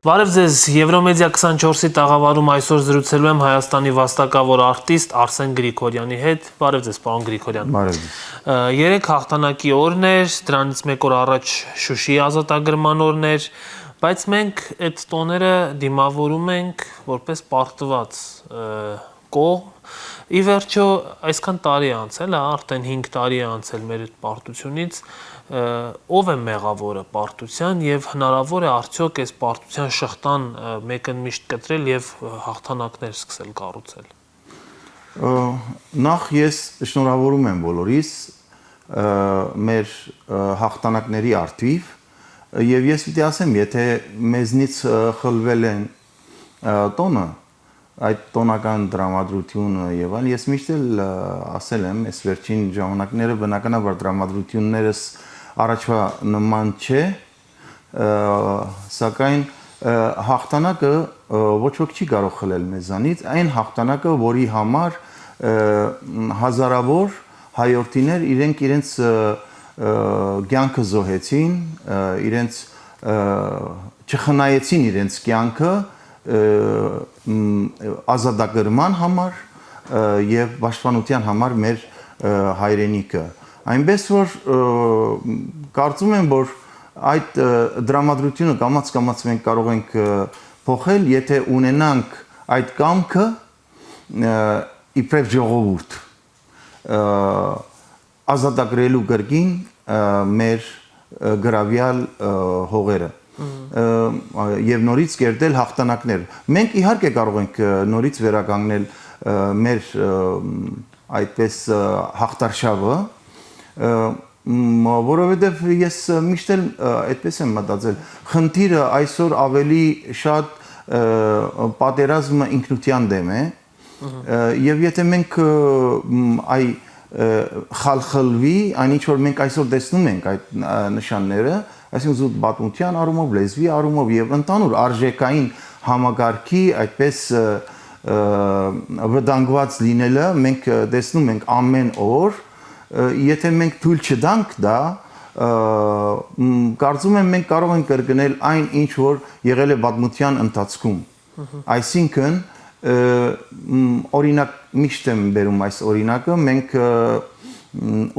Բարև ձեզ, Եվրոմեդիա 24-ի տաղավարում այսօր զրուցելու եմ Հայաստանի վաստակավոր արտիստ Արսեն Գրիգորյանի հետ։ Բարև ձեզ, պարոն Գրիգորյան։ Բարև ձեզ։ Երեք հաղթանակի օրն էր, դրանից մեկ օր առաջ Շուշիի ազատագրման օրն էր, բայց մենք այդ տոները դիմավորում ենք որպես պարտված կողմ։ Ի վերջո, այսքան տարի է անցել, արդեն 5 տարի է անցել մեր այդ պարտությունից, ով է մեղավորը պարտության եւ հնարավոր է արդյոք այս պարտության շղթան մեկընդմիշտ կտրել եւ հաղթանակներ սկսել կառուցել։ Նախ ես շնորհավորում եմ բոլորիս մեր հաղթանակների արդիվ եւ ես պիտի ասեմ, եթե մեզնից խլվել են տոնը, այդ տոնական դրամատրությունը եւ այլն, ես միշտ էլ ասել եմ, այս վերջին ժամանակները բնականաբար դրամատրություններս առաջվա նման չէ, սակայն հաղթանակը ոչ ոք չի կարող խլել մեզանից, այն հաղթանակը, որի համար հազարավոր հայորդիներ իրենց կյանքը զոհեցին, իրենց չխնայեցին իրենց կյանքը ազատագրման համար եւ պաշտպանության համար մեր հայրենիքը։ Այնպես որ կարծում եմ, որ այդ դրամատրությունը կամաց մենք կարող ենք փոխել, եթե ունենանք այդ կամքը իբրև ժողովուրդ ազատագրելու կրկին մեր գրավյալ հողերը եւ նորից կերտել հաղթանակներ։ Մենք իհարկե կարող ենք նորից վերականգնել մեր այդպես հաղթարշավը, որովհետեւ ես միշտ էլ այդպես եմ մտածել, խնդիրը այսօր ավելի շատ պատերազմը ինքնության դեմ է, եւ եթե մենք այ խալխլվի, այնինչ որ մենք այսօր տեսնում ենք այդ նշանները, այսինքն զուտ պատմության առումով, լեզվի առումով եւ ընդհանուր արժեքային համագարքի այդպես վտանգված լինելը մենք տեսնում ենք ամեն օր, եթե մենք թույլ չտանք դա, կարծում եմ մենք կարող ենք կրկնել այն ինչ որ եղել է պատմության ընթացքում։ Այսինքն օրինակ միշտ եմ բերում այս օրինակը, մենք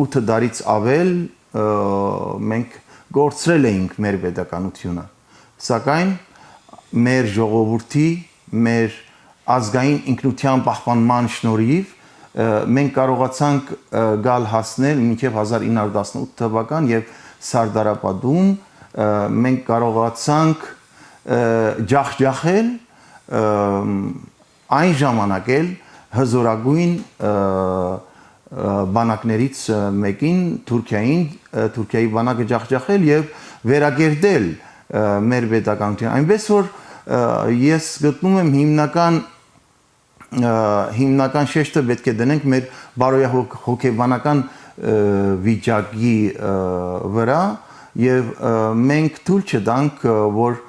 8 տարից ավել մենք գործրել էինք մեր պետականությունը, սակայն մեր ժողովրդի, մեր ազգային ինքնության պահպանման շնորհիվ մենք կարողացանք գալ հասնել մինչև 1918 թվական եւ Սարդարապատում մենք կարողացանք ջախջախել այն ժամանակ էլ հզորագույն բանակներից մեկին Թուրքիայի բանակը ջախջախել եւ վերակերտել մեր պետականությունը, այնպես որ ես գտնում եմ հիմնական շեշտը պետք է դնենք մեր բարոյահոգեբանական վիճակի վրա եւ մենք թույլ չտանք որ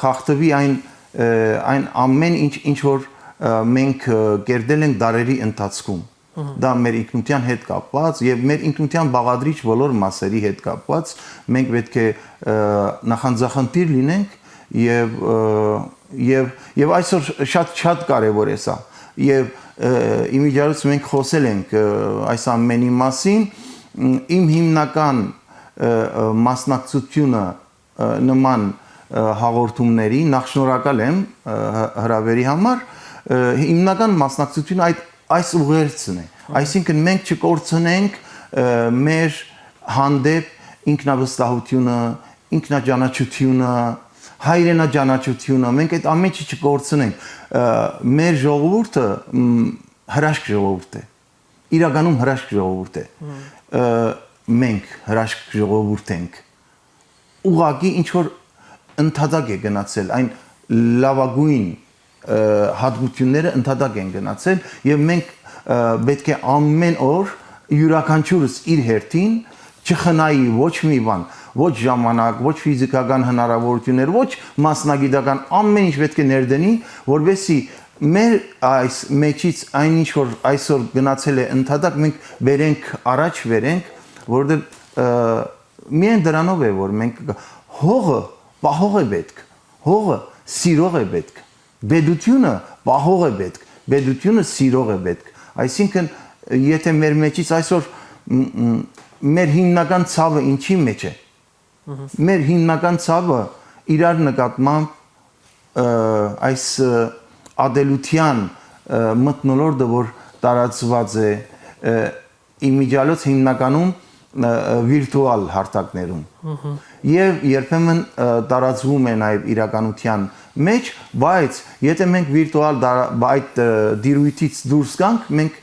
խախտվի այն ամեն ինչ որ մենք կերտել ենք դարերի ընթացքում, դա մեր ինքնության հետ կապված եւ մեր ինքնության բաղադրիչ բոլոր մասերի հետ կապված, մենք պետք է նախանձախնդիր լինենք եւ այսօր շատ կարեւոր է սա եւ իմիջիայլոց մենք խոսել ենք այս ամենի մասին, իմ հիմնական մասնակցությունը նման հաղորդումների, նախ շնորհակալ եմ հրավերի համար, հիմնական մասնակցությունը այս ուղերձն է, այսինքն մենք չկորցնենք մեր հանդեպ ինքնավստահությունը, ինքնաճանաչությունը, հայրենաճանաչությունը, մենք այդ ամեն ինչը չկորցնենք, մեր ժողովուրդը հրաշք ժողովուրդ է, իրականում հրաշք ժողովուրդ է, մենք հրաշք ժողովուրդ ենք, ուղղակի ինչ որ ընդհատակ է գնացել, այն լավագույն հատկությունները ընդհատակ են գնացել եւ մենք պետք է ամեն օր յուրաքանչյուրս իր հերթին չխնայի ոչ մի բան, ոչ ժամանակ, ոչ ֆիզիկական հնարավորություններ, ոչ մասնագիտական ամեն ինչ պետք է ներդնի, որովհետեւ մեր այս մեջից այնինչ որ այսօր գնացել է ընդհատակ մենք առաջ վերենք, որովհետեւ միայն դրանով է որ մենք հողը պահող է պետք, հողը սիրող է պետք, բեդությունը պահող է պետք, բեդությունը սիրող է պետք։ Այսինքն եթե մեր մեջից այսօր մեր հիմնական ցավը ինչի մեջ է։ Մեր հիմնական ցավը իրար նկատմամբ այս ադելության մթնոլորտը, որ տարածված է իմիջիալոց հիմնականում վիրտուալ հարթակներում եւ երբեմն տարածվում է նաեւ իրականության մեջ, բայց եթե մենք վիրտուալ այդ դիրույթից դուրս գանք, մենք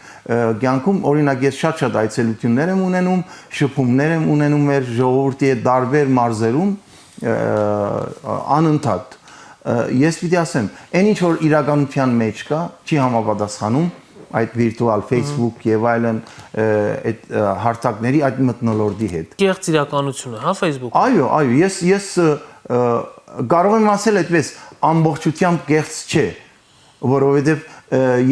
կյանքում օրինակ ես շատ այցելություններ եմ ունենում, շփումներ եմ ունենում մեր ժողովրդի հետ տարբեր մարզերում անընդհատ ես պիտի ասեմ, այն ինչ որ իրականության մեջ կա, չի համապատասխանում այդ վիրտուալ Facebook եւ այլն այդ հարթակների այդ մթնոլորտի հետ։ Կեղծ իրականությունը, հա Facebook։ Այո, ես կարող եմ ասել այդպես, ամբողջությամբ կեղծ չէ, որովհետեւ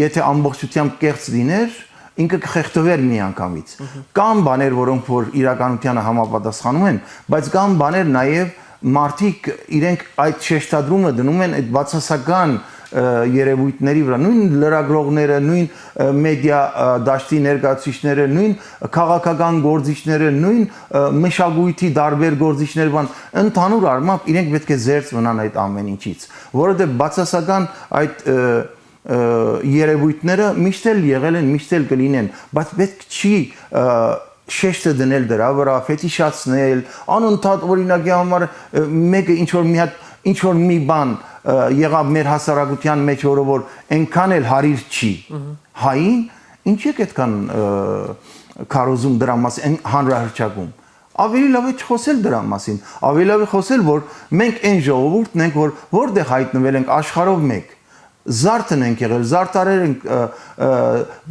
եթե ամբողջությամբ կեղծ լիներ, ինքը կխեղդվեր միանգամից։ Կան բաներ, որոնք որ իրականությանը համապատասխանում են, բայց կան բաներ նաեւ մարդիկ իրենք այդ շեշտադրումը դնում են այդ բացասական երևույթների վրա, նույն լրագրողները, նույն մեդիա դաշտի ներկայացուցիչները, նույն քաղաքական գործիչները, նույն մշակույթի տարբեր գործիչներ, բան ընդհանուր առմամբ իրենք պետք է զերծ մնան այդ ամեն ինչից, որովհետև բացասական այդ երևույթները միշտ էլ եղել են, միշտ էլ կլինեն, բայց պետք չի շեշտը դնել դրա վրա, ֆետիշացնել, անընդհատ օրինակի համար մեկը ինչ որ մի բան եղավ մեր հասարակության մեջ, որ այնքան էլ հարիր չի հային, ինչի՞ է այդքան քարոզում դրա մասին հանրահրճակում։ Ավելի լավ է չխոսել դրա մասին, ավելի լավ է խոսել, որ մենք այն ժողովուրդն ենք, որ որտեղ հայտնվել ենք աշխարհով մեկ, զարդն ենք եղել, զարդարեր ենք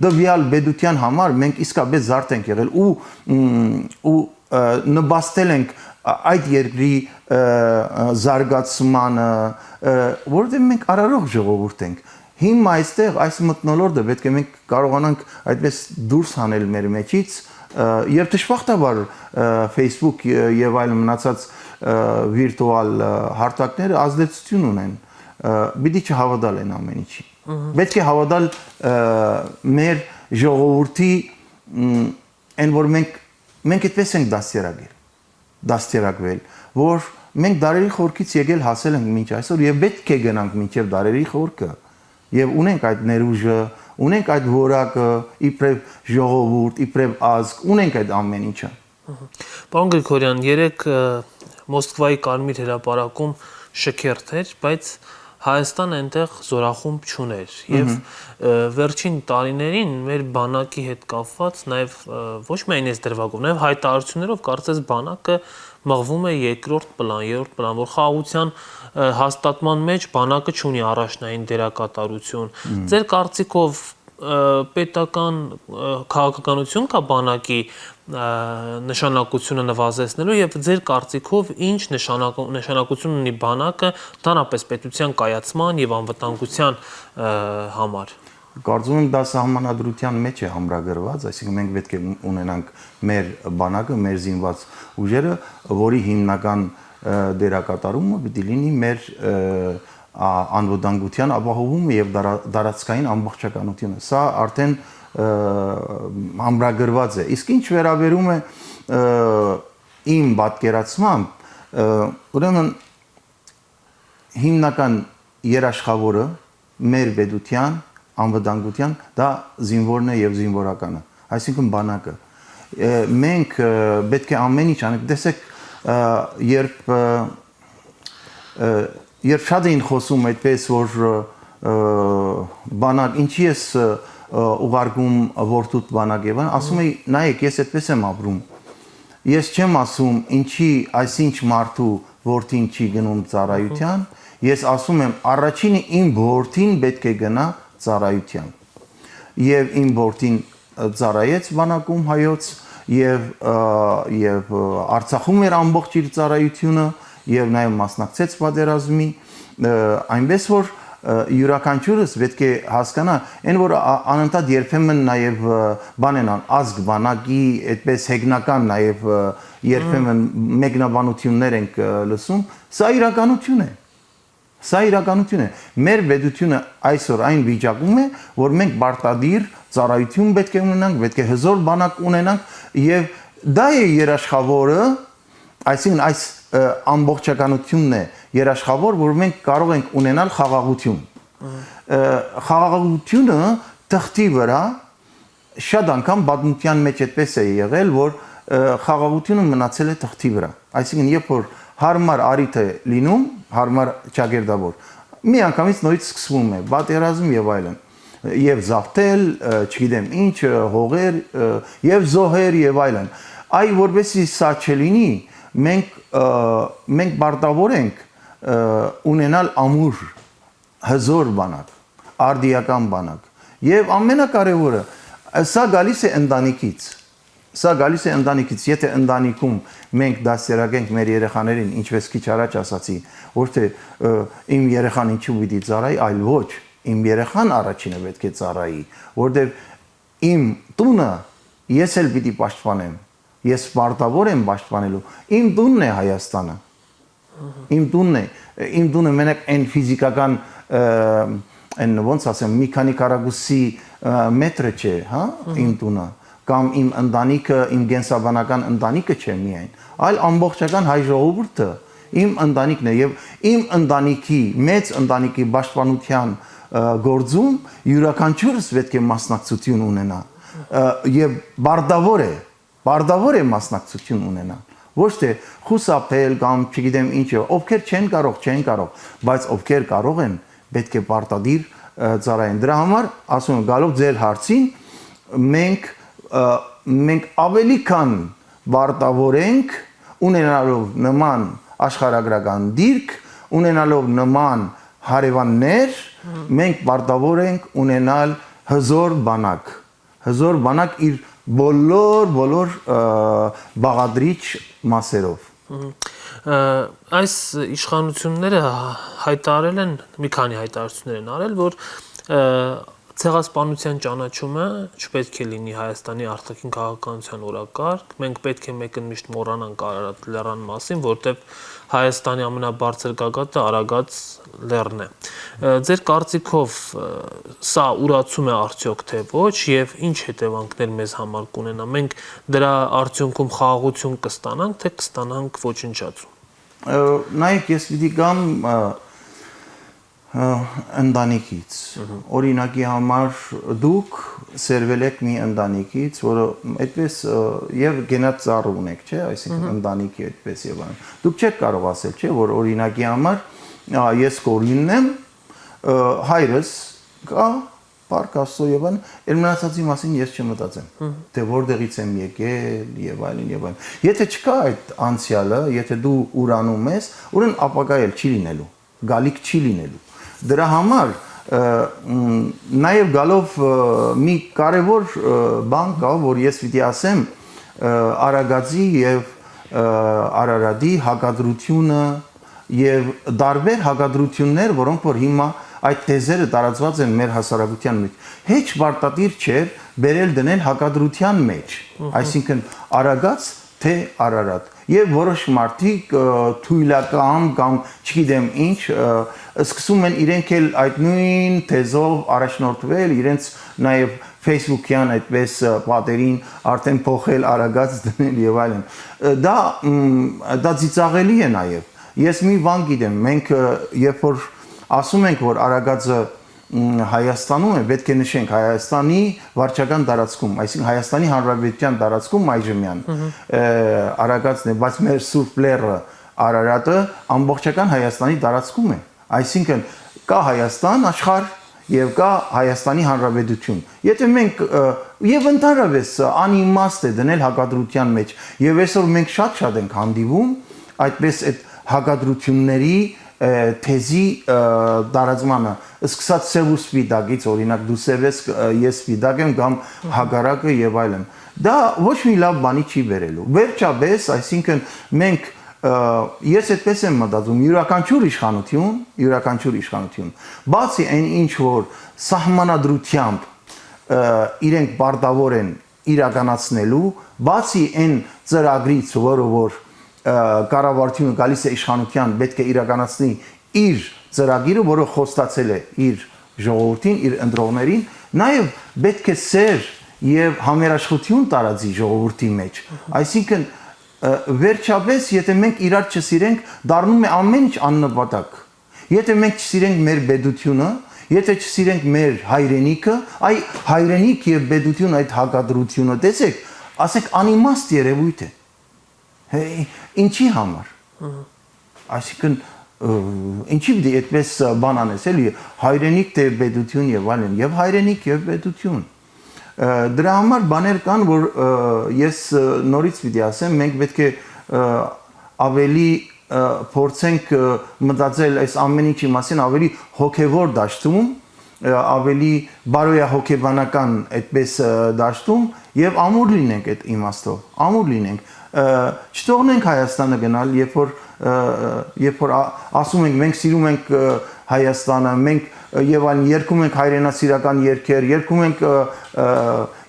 դվյալ բեդության համար, մենք իսկապես զարդ ենք եղել ու նպաստել ենք այդ երկրի զարգացմանը, որովհետև մենք արարող ժողովուրդ ենք։ Հիմա այստեղ այս մթնոլորտը պետք է մենք կարողանանք այդպես դուրս հանել մեր մեջից եւ դժբախտաբար Facebook եւ այլ մնացած վիրտուալ հարթակները ազդեցություն ունեն։ Պիտի չհավատալ են ամեն ինչի։ Պետք է հավատալ մեր ժողովրդի այն որ մենք այդպես ենք դաստիարակվել, որ մենք դարերի խորքից եկել հասել ենք մինչ այսօր եւ պետք է գնանք մինչեւ դարերի խորքը եւ ունենք այդ ներուժը, ունենք այդ որակը, իբրև ժողովուրդ, իբրև ազգ, ունենք այդ ամեն ինչը։ Պարոն Գրիգորյան, երեք Մոսկվայի Կարմիր հրապարակում շքերթ էր, բայց Հայաստանը այնտեղ զորախումբ չուներ եւ վերջին տարիներին մեր բանակի հետ կապված նաեւ ոչ միայն այս դրվագով, նաեւ հայտարարություններով կարծես բանակը մղվում է երկրորդ պլան, որ խաղաղության հաստատման մեջ բանակը չունի առաջնային դերակատարություն։ Ձեր կարծիքով պետական քաղաքականություն կա բանակի նշանակությունը նվազեցնելու եւ ձեր կարծիքով ինչ նշանակություն ունի բանակը դանապես պետության կայացման եւ անվտանգության համար։ Կարծում եմ դա սահմանադրության մեջ է ամրագրված, այսինքն մենք պետք է ունենանք մեր բանակը, մեր զինված ուժերը, որի հիմնական դերակատարումը պիտի լինի մեր անվտանգության ապահովումը եւ դարածքային ամբողջականությունը։ Սա արդեն ամրագրված է։ Իսկ ինչ վերաբերում է իմ պատկերացմամբ, ուրեմն հիմնական երաշխավորը մեր պետության անվտանգության դա զինվորն է եւ զինվորականը, այսինքն բանակը։ Մենք պետք է ամեն ինչ անենք, տեսեք, երբ շատ էին խոսում այդպես, որ բանակ, ինչի ես ուղարկում որդուդ բանակ եւ ասում էի, նայեք, ես այդպես եմ ապրում։ Ես չեմ ասում, ինչի այսինչ մարդու որդին չի գնում ծառայության, ես ասում եմ, առաջինը իմ որդին պետք է գնա ծառայության։ Եվ իմ որդին ծառայեց բանակում հայոց եւ Արցախում էր ամբողջ իր ծառայությունը եւ նաեւ մասնակցեց պատերազմի, այնպես որ յուրաքանչյուրս պետք է հասկանա, այն որ անընդհատ երբեմն նաեւ բան են ազգ բանակի այդպես հեգնական նաեւ երբեմն մեկնաբանություններ ենք լսում, սա իրականություն է։ Սա իրականություն է։ Մեր պետությունը այսօր այն վիճակում է, որ մենք պարտադիր ծառայություն պետք է ունենանք, պետք է հզոր բանակ ունենանք եւ դա է երաշխավորը, այսինքն այս ամբողջականությունն է երաշխավոր, որ մենք կարող ենք ունենալ խաղաղություն։ Խաղաղությունը թղթի վրա շատ անգամ պատմության մեջ այդպես է եղել, որ խաղաղությունը մնացել է թղթի վրա։ Այսինքն երբ որ հարմար առիթ է լինում, հարմար ճակերտավոր, մի անգամից նորից սկսվում է պատերազմ եւ այլն։ Եվ զավթել, չգիտեմ ինչ, հողեր եւ զոհեր եւ այլն։ Այ որովհետեւ սա չլինի, մենք պարտավոր ենք ունենալ ամուր հզոր բանակ, արդիական բանակ։ Եվ ամենակարևորը, սա գալիս է ընտանիքից։ Սա գալիս է ընտանիքից, եթե ընտանիքում մենք դաստիարակենք մեր երեխաներին, ինչպես քիչ առաջ ասացի, ոչ թե իմ երեխան ինչու պիտի ծառայի, այլ ոչ, իմ երեխան առաջինը պետք է ծառայի, որտեղ իմ տունը ես էլ պիտի պաշտպանեմ, ես պարտավոր եմ պաշտպանելու, իմ տունն է Հայաստանը, իմ տունը մենակ այն ֆիզիկական, այն ոնց ասեմ, մի քանի քառակուսի մետրը չէ, հա, իմ տունը, կամ իմ ընտանիքը, իմ գենսաբանական ընտանիքը չէ միայն, այլ ամբողջական հայ ժողովուրդը իմ ընտանիքն է եւ իմ ընտանիքի, մեծ ընտանիքի պաշտպանության գործում յուրաքանչյուրս պետք է մասնակցություն ունենա եւ բardավոր է մասնակցություն ունենալ, ոչ թե խուսափել կամ չգիտեմ ինչը, ովքեր չեն կարող, բայց ովքեր կարող են, պետք է պարտադիր ծառայեն։ Դրա համար, ասում եմ, գալով ձեր հարցին, մենք ավելի քան պարտավոր ենք ունենալով նման աշխարհագրական դիրք, ունենալով նման հարևաններ, մենք պարտավոր ենք ունենալ հզոր բանակ իր բոլոր բաղադրիչ մասերով։ Այս իշխանությունները հայտարարել են, մի քանի հայտարարություններ են արել, որ ցեղասպանության ճանաչումը չպետք է լինի Հայաստանի արտաքին քաղաքականության օրակարգ, մենք պետք է մեկընդմիշտ մոռանանք Արարատ լեռան մասին, որտեղ Հայաստանի ամենաբարձր գագաթը Արագած լեռն է։ Ձեր կարծիքով սա ուրացում է արդյոք թե ոչ եւ ինչ հետևանքներ մեզ համար կունենա։ Մենք դրա արդյունքում խաղաղություն կստանանք, թե կստանանք ոչնչացում։ Նայեք, ես պիտի գամ ընտանիքից, օրինակի համար դուք սերվել եք մի ընտանիքից, որը այդպես եւ գենատ ծառ ունեք, չէ, այսինքն ընտանիքի այդպես եւ այլն։ Դուք չեք կարող ասել, չէ, որ օրինակի համար ես կորինն եմ, հայրս կա, Պարկ Աստծո եւ այլն, ել մնացածի մասին ես չմտածեմ, թե որտեղից եմ եկել եւ այլն։ Եթե չկա այդ անցյալը, եթե դու ուրանում ես, ուրեմն ապագա էլ չի լինելու, գալիք չի լինելու։ Դրա համար նաև գալով մի կարևոր բան կա, որ ես պիտի ասեմ, Արագածի եւ Արարատի հակադրությունը եւ տարբեր հակադրություններ, որոնք որ հիմա այդ թեզերը տարածված են մեր հասարակության մեջ, հեչ պարտադիր չէ բերել դնել հակադրության մեջ, այսինքն Արագած թե Արարատ։ Եվ որոշ մարդիկ թույլական կամ չգիտեմ ինչ սկսում են իրենք էլ այդ նույն թեզով առաջնորդվել, իրենց նաև Facebook-յան այդպես պատերին արդեն փոխել Արագած դնել եւ այլն։ Դա ծիծաղելի է նաև։ Ես մի բան գիտեմ, մենք երբ որ ասում ենք, որ Արագածը Հայաստանում է, պետք է նշենք Հայաստանի վարչական տարածքում, այսինքն Հայաստանի Հանրապետության տարածքում այժմյան Արագածն է, բայց մեր Սուրբ Լեռը Արարատը ամբողջական Հայաստանի տարածքում է, այսինքն կա Հայաստան աշխարհ եւ կա Հայաստանի Հանրապետություն։ Եթե մենք եւ ընդհանրապես անիմաստ է դնել հակադրության մեջ, եւ այսօր մենք շատ ենք հանդիվում այդպես այդ հակադրությունների թեզի տարածմանը, սկսած սև ու սպիտակից, օրինակ դու սև ես, ես սպիտակ եմ կամ հակառակը եւ այլն։ Դա ոչ մի լավ բանի չի բերելու։ Վերջապես, այսինքն մենք ես այդպես եմ մտածում, յուրաքանչյուր իշխանություն, բացի այն ինչ որ սահմանադրությամբ իրենք պարտավոր են իրականացնելու, բացի այն ծրագրից, որը որ կառավարությունը գալիս է իշխանության, պետք է իրականացնի իր ծրագիրը, որը խոստացել է իր ժողովրդին, իր ընտրողներին, նաև պետք է սեր եւ համերաշխություն տարածի ժողովրդի մեջ։ Այսինքն վերջապես, եթե մենք իրար չսիրենք, դառնում է ամեն ինչ աննպատակ։ Եթե մենք չսիրենք մեր պետությունը, եթե չսիրենք մեր հայրենիքը, այ հայրենիք եւ պետություն այդ հակադրությունը, տեսեք, ասեք անիմաստ երևույթ է։ Ինչի համար։ Այսինքն ինչի՞ պիտի այդպես բան անես, էլի հայրենիք թե պետություն եւ այլն, եւ հայրենիք եւ պետություն։ Դրա համար բաներ կան, որ ես նորից պիտի ասեմ, մենք պետք է ավելի փորձենք մտածել այս ամեն ինչի մասին ավելի հոգևոր դաշտում, ավելի բարոյահոգեբանական այդպես դաշտում եւ ամուր լինենք այդ իմաստով, ամուր լինենք։ Չթողնենք Հայաստանը գնալ, երբ որ ասում ենք մենք սիրում ենք Հայաստանը, մենք եւ այն երգում ենք հայրենասիրական երգեր, երգում ենք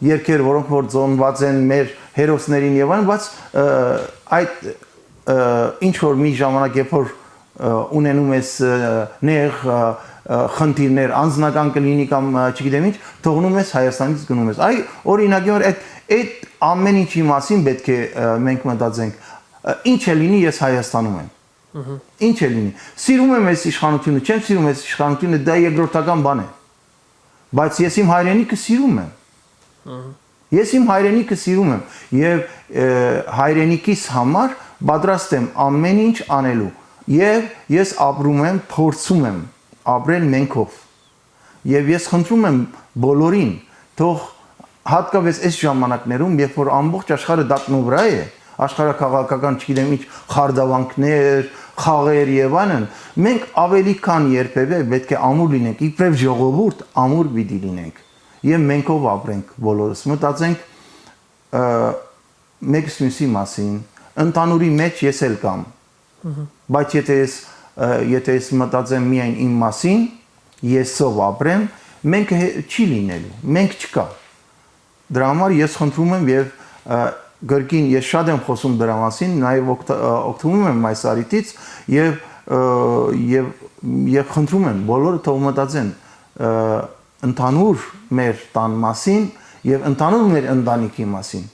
երգեր, որոնք որ ծնված են մեր հերոսներին եւ այն, բայց այդ ինչ որ մի ժամանակ երբ որ ունենում ես նեղ խնդիրներ անձնական կլինի կամ չգիտեմ ինչ, թողնում ես Հայաստանից գնում ես։ Այ օրինակի որ այդ ամեն ինչի մասին պետք է մենք մտածենք։ Ինչ է լինի, ես Հայաստանում եմ։ Ինչ է լինի։ Սիրում եմ այս իշխանությունը, չեմ սիրում այս իշխանությունը, դա երկրորդական բան է։ Բայց ես իմ հայրենիքը սիրում եմ։ Ես իմ հայրենիքը սիրում եմ եւ հայրենիքիս համար պատրաստ եմ ամեն ինչ անելու եւ ես ապրում եմ, փորձում եմ ապրել մենքով եւ ես խնդրում եմ բոլորին թող հատկապես այս ժամանակներում երբ որ ամբողջ աշխարհը դատնու վրա է աշխարհակաղակական չգիտեմ ինչ խարդավանքներ, խաղեր եւ այլն, մենք ավելի քան երբևէ պետք է ամուր լինենք, իբրև ժողովուրդ ամուր պիտի լինենք եւ մենքով ապրենք բոլորս, մտածենք մեկս մյուսի մասին, ընդանուրի մեջ ես էլ կամ, բայց եթե ես մտածեմ միայն իմ մասին, եսով ապրեմ, մենք չի լինելու, մենք չկա։ Դրա համար ես խնդրում եմ եւ գրքին ես շատ եմ խոսում դրա մասին, նաև օգտվում եմ այս առիթից եւ խնդրում եմ բոլորը թող մտածեն ընդհանուր մեր տան մասին եւ ընդհանուր մեր ընտանիքի մասին,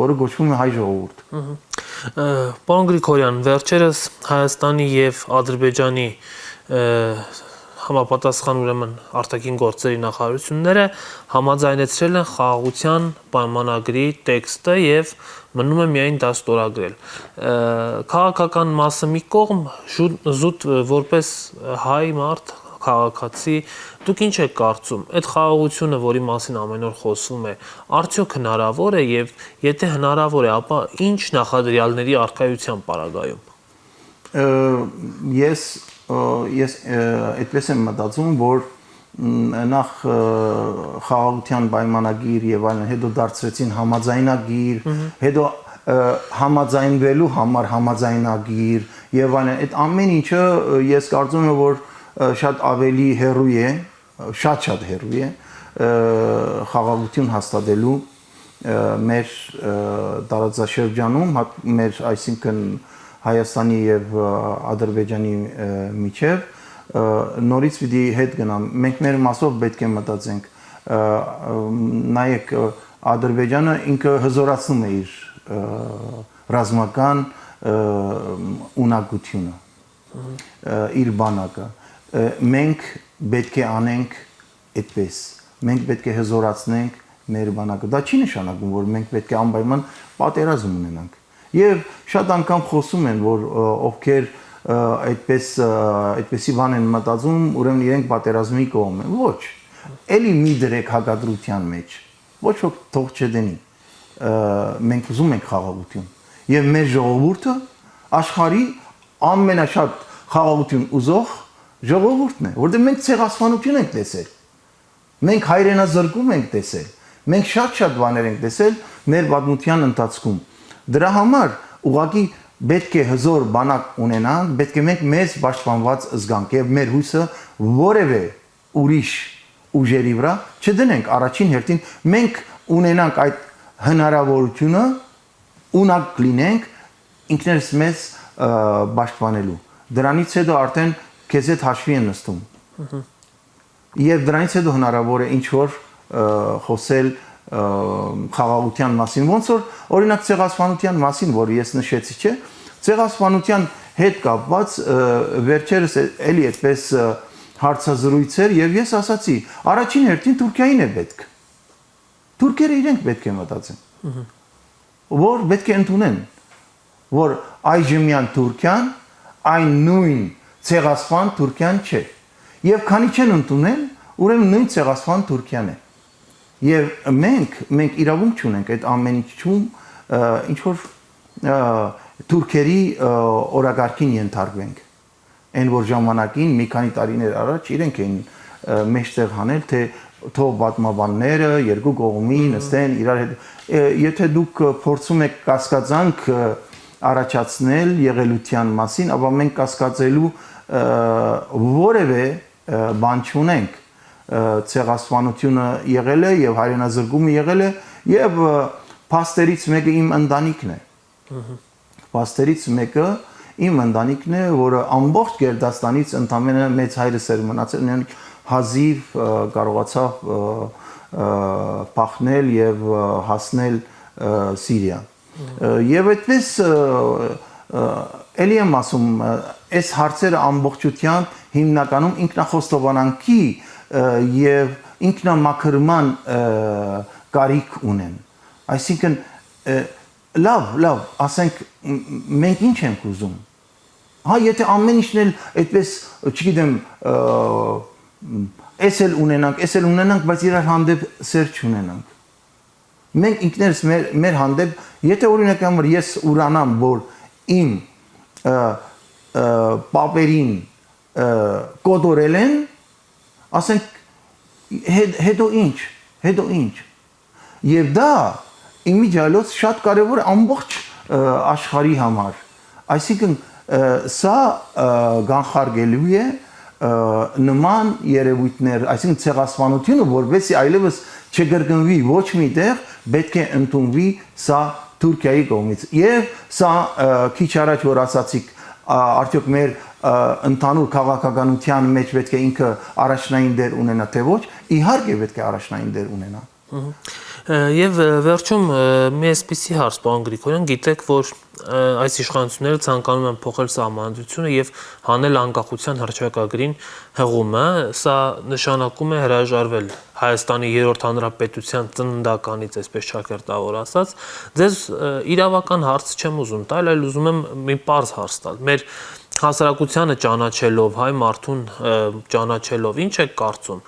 որը գոչվում է հայ ժողովուրդ։ Պարոն Գրիգորյան, վերջերս Հայաստանի եւ Ադրբեջանի համապատասխան ուրեմն արտաքին գործերի նախարարությունները համաձայնեցրել են խաղաղության պայմանագրի տեքստը եւ մնում է միայն դա ստորագրել։ Քաղաքական մասը մի կողմ, զուտ որպես հայ մարդ, քաղաքացի, դուք ինչ եք կարծում, այդ խաղաղությունը, որի մասին ամեն օր խոսվում է, արդյոք հնարավոր է եւ եթե հնարավոր է, ապա ինչ նախադրյալների առկայության պարագայում։ Ես այդպես եմ մտածում, որ նախ խաղաղության պայմանագիր եւ այլն, հետո դարձրեցին համաձայնագիր, հետո համաձայնվելու համար համաձայնագիր եւ այլն, այդ ամեն ինչը ես կարծում եմ, որ շատ ավելի հեռու է, շատ հեռու է խաղաղություն հաստատելու մեր տարածաշրջանում, մեր այսինքն Հայաստանի եւ Ադրբեջանի միջև նորից պիտի հետ գնամ։ Մենք մեր մասով պետք է մտածենք։ Նայեք, Ադրբեջանը ինքը հզորացնում է իր ռազմական ունակությունը, իր բանակը։ Մենք պետք է անենք այդպես։ Մենք պետք է հզորացնենք մեր բանակը։ Դա չի նշանակում, որ մենք պետք է անպայման պատերազմ ունենանք։ Եվ շատ անգամ խոսում են, որ ովքեր այդպեսի բան են մտածում, ուրեմն իրենք պատերազմի կողմ են։ Ոչ, էլի մի դրեք հակադրության մեջ, ոչ ոք թող չդնի, մենք ուզում ենք խաղաղություն, և մեր ժողովուրդը աշխարհի ամենաշատ խաղաղություն ուզող ժողովուրդն է, որտեղ մենք ցեղասպանություն ենք տեսել, մենք հայրենազրկում ենք տեսել, մենք շատ բաներ ենք տեսել մեր պատմության ընթացքում։ Դրա համար ուղղակի պետք է հզոր բանակ ունենանք, պետք է մենք մեզ պաշտպանված զգանք եւ մեր հույսը որևէ ուրիշ ուժերի վրա չդնենք առաջին հերթին, մենք ունենանք այդ հնարավորությունը, ունակ լինենք ինքներս մեզ պաշտպանելու։ Դրանից հետո արդեն քեզ հետ հաշվի են նստում։ Եվ դրանից հետո հնարավոր է ինչ որ խոսել խաղաղության մասին, ոնց որ օրինակ ցեղասպանության մասին, որ ես նշեցի, չէ՞, ցեղասպանության հետ կապված վերջերս էլի այդպես հարցազրույցեր եւ ես ասացի, առաջին հերթին Թուրքիային է պետք։ Թուրքերը իրենք պետք է մտածեն։ Որ պետք է ընդունեն, որ այժմյան Թուրքիան այն նույն ցեղասպան Թուրքիան չէ։ Եվ քանի չեն ընդունել, ուրեմն նույն ցեղասպան Թուրքիան է։ Եվ մենք իրավունք չունենք այդ ամեն ինչում ինչ որ թուրքերի օրակարգին ենթարկվենք։ Այն որ ժամանակին մի քանի տարիներ առաջ իրենք էին մեջտեղ հանել, թե թող պատմաբանները երկու կողմի նստեն իրար հետ։ Եթե դուք փորձում եք կասկածանք առաջացնել եղելության մասին, ապա մենք կասկածելու որևէ բան չունենք։ Ցեղասպանությունը եղել է եւ հայրենազրկումը եղել է եւ փաստերից մեկը իմ ընտանիքն է։ Փաստերից մեկը իմ ընտանիքն է, որը ամբողջ Գերդաստանից ընդամենը մեծ հայրս էր մնացել, հազիվ կարողացավ փախնել եւ հասնել Սիրիա։ Եվ այդպես էլի եմ ասում, այս հարցերը ամբողջությամբ հիմնականում ինքնախոստովանանքի եւ ինքնամաքրման կարիք ունեն։ Այսինքն լավ, ասենք մենք ինչ ենք ուզում։ Հա, եթե ամեն ինչն էլ այդպես, չգիտեմ, էս էլ ունենանք, բայց իրար հանդեպ սեր չունենանք։ Մենք ինքներս մեր հանդեպ, եթե օրինակ համար ես ուրանամ, որ իմ պապերին կոտորել են, ասենք հետո ինչ։ Եվ դա իմիջիալոց շատ կարևոր է ամբողջ աշխարհի համար։ Այսինքն սա կանխարգելու է նման երևույթներ, այսինքն ցեղասպանությունը, որովհետեւ այլևս չկրկնվի ոչ մի տեղ, պետք է ընդունվի սա Թուրքիայի կողմից։ Եվ սա քիչ առաջ որ ասացիք, արդյոք մեր ընդհանուր քաղաքականության մեջ պետք է ինքը առաջնային դեր ունենա, թե ոչ, իհարկե պետք է առաջնային դեր ունենա։ Եվ վերջում մի այսպիսի հարց, պարոն Գրիգորյան, գիտեք, որ այս իշխանությունները ցանկանում են փոխել սահմանադրությունը եւ հանել անկախության հռչակագրին հղումը, սա նշանակում է հրաժարվել Հայաստանի երրորդ հանրապետության ծննդականից, այսպես ճակերտավոր ասած, ձեզ իրավական հարց չեմ ուզում տալ, այլ ուզում եմ մի պարզ հարց տալ։ Մեր հասարակությանը ճանաչելով, հայ մարդուն ճանաչելով, ինչ եք կարծում,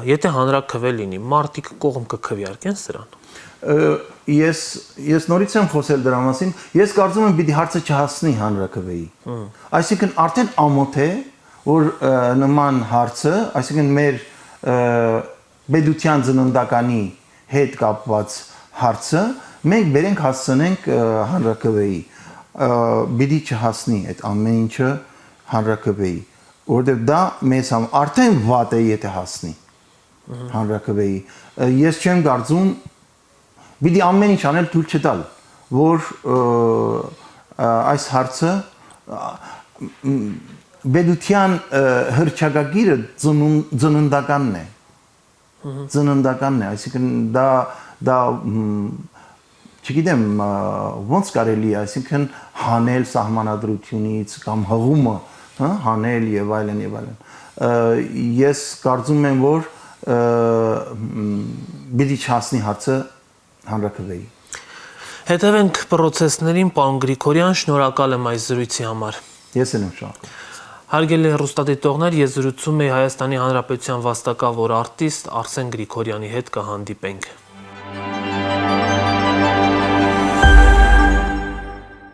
եթե հանրաքվե լինի, մարդիկ կողմ կքվեարկեն սրան։ Ես նորից եմ խոսել դրա մասին, ես կարծում եմ պիտի հարցը չհասնի հանրաքվեի։ Այսինքն արդեն ամոթ է, որ նման հարցը, այսինքն մեր պետության ծննդականի հետ կապված հարցը մենք բերենք հասցնենք հանրաքվեի։ Պիտի չհասնի այդ ամեն ինչը հանրաքվեի, որովհետև դա մեզ արդեն վատ է, եթե հասնի հանրաքվեի։ Ես չեմ կարծում, պիտի ամեն ինչ անել թույլ չտալ, որ այս հարցը պետության հռչակագիրը ծննդականն է, այսինքն դա չգիտեմ ոնց կարելի է, այսինքն հանել սահմանադրությունից կամ հղումը, հանել եւ այլն եւ այլն։ Ես կարծում եմ, որ պիտի չհասնի հարցը հանրաքվեի։ Հետևենք պրոցեսներին, պարոն Գրիգորյան, շնորհակալ եմ այս զրույցի համար։ Ես էլ եմ շնորհակալ։ Հարգելի հեռուստադիտողներ, ես զրուցում եի Հայաստանի Հանրապետության վաստակավոր արտիստ Արսեն Գրիգորյանի հետ, կհանդիպենք։